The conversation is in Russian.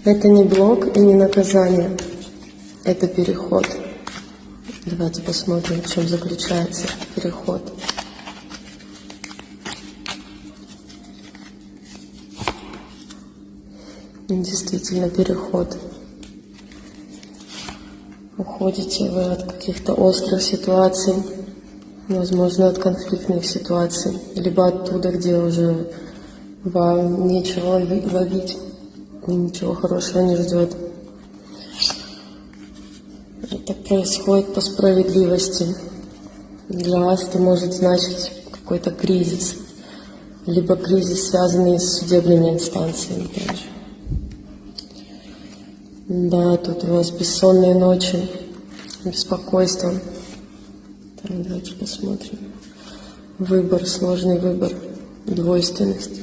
Это не блок и не наказание, это переход. Давайте посмотрим, в чем заключается переход. Действительно, переход. Уходите вы от каких-то острых ситуаций, возможно, от конфликтных ситуаций, либо оттуда, где уже вам нечего ловить, ничего хорошего не ждет. Это происходит по справедливости. Для вас это может значить какой-то кризис, либо кризис, связанный с судебными инстанциями тоже. Да, тут у вас бессонные ночи, беспокойство. Так, давайте посмотрим. Выбор, сложный выбор, двойственность.